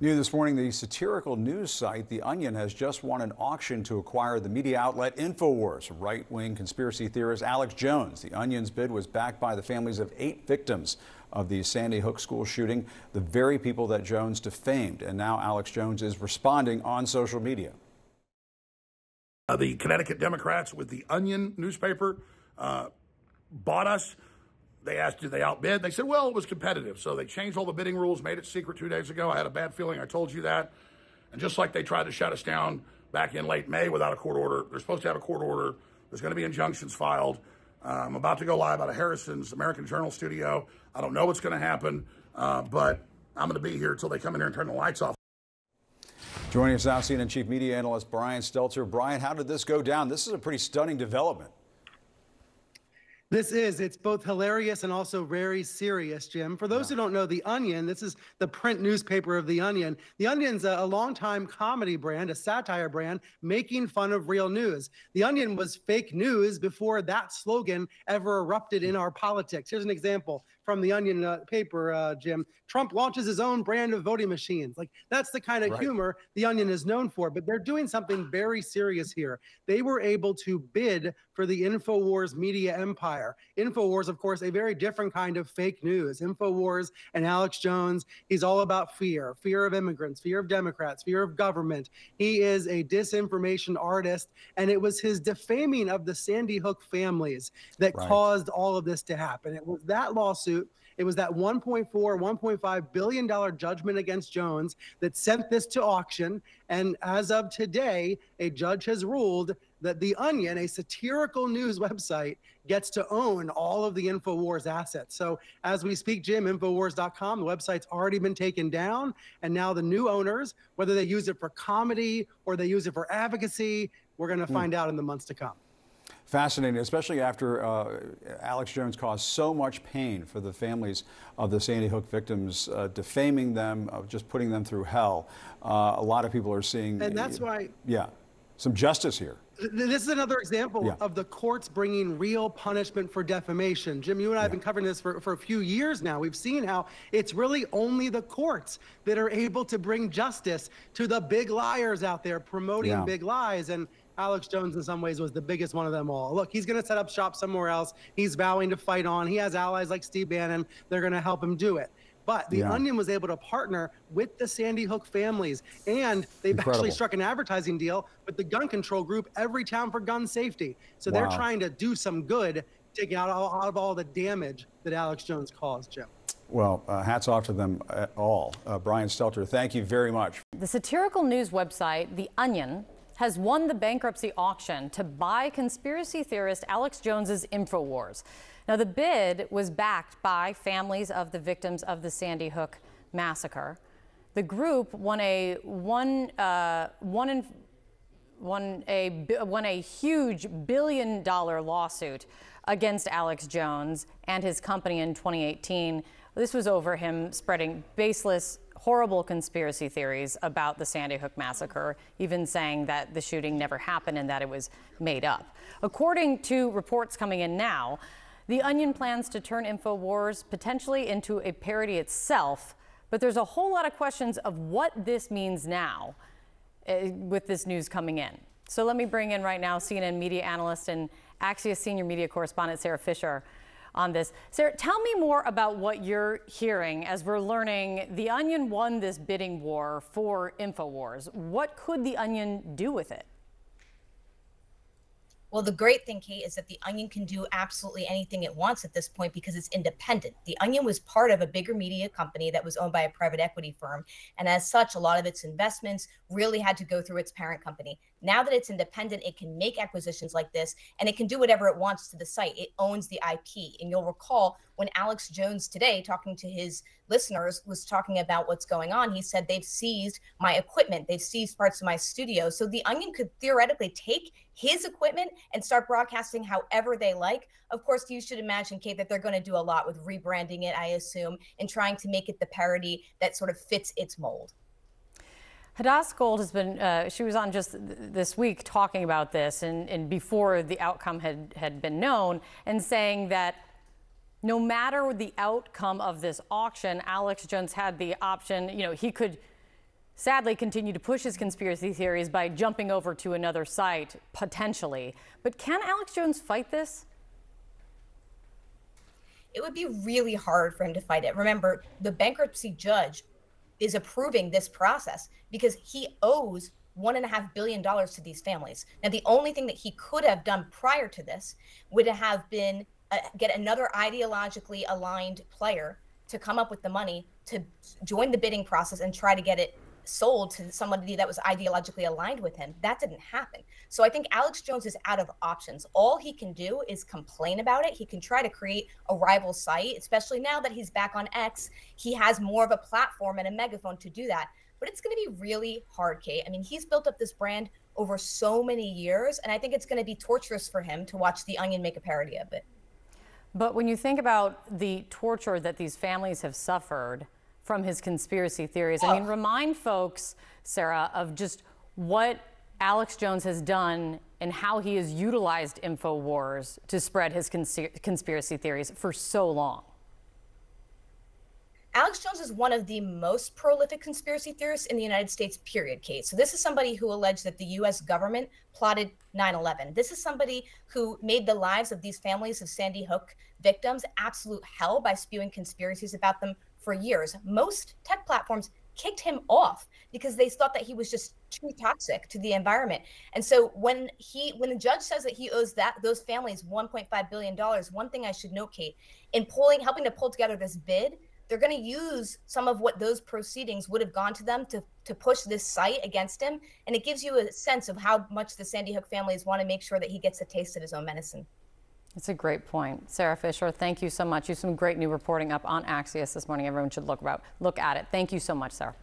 New this morning, the satirical news site The Onion has just won an auction to acquire the media outlet InfoWars. Right-wing conspiracy theorist Alex Jones. The Onion's bid was backed by the families of 8 victims of the Sandy Hook school shooting, the very people that Jones defamed. And now Alex Jones is responding on social media. The Connecticut Democrats with the Onion newspaper bought us. They asked, did they outbid? They said, well, it was competitive. So they changed all the bidding rules, made it secret 2 days ago. I had a bad feeling. I told you that. And just like they tried to shut us down back in late May without a court order, they're supposed to have a court order. There's going to be injunctions filed. I'm about to go live out of Harrison's American Journal studio. I don't know what's going to happen, but I'm going to be here until they come in here and turn the lights off. Joining us now, CNN Chief Media Analyst Brian Stelter. Brian, how did this go down? This is a pretty stunning development. It's both hilarious and also very serious, Jim. For those who don't know, The Onion, this is the print newspaper of The Onion. The Onion's a longtime comedy brand, a satire brand, making fun of real news. The Onion was fake news before that slogan ever erupted in our politics. Here's an example from The Onion paper, Jim. Trump launches his own brand of voting machines. Like, that's the kind of humor The Onion is known for, but they're doing something very serious here. They were able to bid for the InfoWars media empire. InfoWars, of course, a very different kind of fake news. InfoWars and Alex Jones, he's all about fear of immigrants, fear of Democrats, fear of government. He is a disinformation artist, and it was his defaming of the Sandy Hook families that caused all of this to happen. It was that lawsuit. It was that $1.5 billion judgment against Jones that sent this to auction. And as of today, a judge has ruled that The Onion, a satirical news website, gets to own all of the InfoWars assets. So as we speak, Jim, Infowars.com, the website's already been taken down. And now the new owners, whether they use it for comedy or they use it for advocacy, we're going to find out in the months to come. Fascinating, especially after Alex Jones caused so much pain for the families of the Sandy Hook victims, defaming them, just putting them through hell. A lot of people are seeing, and that's why, some justice here. This is another example of the courts bringing real punishment for defamation. Jim, you and I have been covering this for a few years now. We've seen how it's really only the courts that are able to bring justice to the big liars out there promoting big lies. And Alex Jones, in some ways, was the biggest one of them all. Look, he's going to set up shop somewhere else. He's vowing to fight on. He has allies like Steve Bannon. They're going to help him do it. But The Onion was able to partner with the Sandy Hook families, and they've actually struck an advertising deal with the gun control group, Everytown for Gun Safety. So they're trying to do some good, taking out of all the damage that Alex Jones caused, Jim. Well, hats off to them all. Brian Stelter, thank you very much. The satirical news website, The Onion, has won the bankruptcy auction to buy conspiracy theorist Alex Jones's InfoWars. Now, the bid was backed by families of the victims of the Sandy Hook massacre. The group won a huge $1 billion lawsuit against Alex Jones and his company in 2018. This was over him spreading baseless, horrible conspiracy theories about the Sandy Hook massacre, even saying that the shooting never happened and that it was made up. According to reports coming in now, The Onion plans to turn InfoWars potentially into a parody itself, but there's a whole lot of questions of what this means now with this news coming in. So let me bring in right now CNN media analyst and Axios senior media correspondent Sarah Fisher on this. Sarah, tell me more about what you're hearing as we're learning The Onion won this bidding war for InfoWars. What could The Onion do with it? Well, the great thing, Kate, is that The Onion can do absolutely anything it wants at this point because it's independent. The Onion was part of a bigger media company that was owned by a private equity firm. And as such, a lot of its investments really had to go through its parent company. Now that it's independent, it can make acquisitions like this, and it can do whatever it wants to the site. It owns the IP. And you'll recall when Alex Jones today, talking to his listeners, was talking about what's going on, he said they've seized my equipment. They've seized parts of my studio. So The Onion could theoretically take his equipment and start broadcasting however they like. Of course, you should imagine, Kate, that they're going to do a lot with rebranding it, I assume, and trying to make it the parody that sort of fits its mold. Hadass Gold has been, she was on just this week talking about this and before the outcome had been known, and saying that no matter the outcome of this auction, Alex Jones had the option, you know, he could sadly continue to push his conspiracy theories by jumping over to another site, potentially. But can Alex Jones fight this? It would be really hard for him to fight it. Remember, the bankruptcy judge is approving this process because he owes $1.5 billion to these families. Now, the only thing that he could have done prior to this would have been get another ideologically aligned player to come up with the money to join the bidding process and try to get it sold to somebody that was ideologically aligned with him. That didn't happen. So I think Alex Jones is out of options. All he can do is complain about it. He can try to create a rival site, especially now that he's back on X. He has more of a platform and a megaphone to do that. But it's going to be really hard, Kate. I mean, he's built up this brand over so many years, and I think it's going to be torturous for him to watch The Onion make a parody of it. But when you think about the torture that these families have suffered from his conspiracy theories, I mean, remind folks, Sarah, of just what Alex Jones has done and how he has utilized InfoWars to spread his conspiracy theories for so long. Alex Jones is one of the most prolific conspiracy theorists in the United States, period, Kate. So this is somebody who alleged that the U.S. government plotted 9/11. This is somebody who made the lives of these families of Sandy Hook victims absolute hell by spewing conspiracies about them for years. Most tech platforms kicked him off because they thought that he was just too toxic to the environment. And so when the judge says that he owes those families $1.5 billion, one thing I should note, Kate, in helping to pull together this bid, they're going to use some of what those proceedings would have gone to them to push this site against him. And it gives you a sense of how much the Sandy Hook families want to make sure that he gets a taste of his own medicine. That's a great point. Sarah Fisher, thank you so much. You have some great new reporting up on Axios this morning. Everyone should look at it. Thank you so much, Sarah.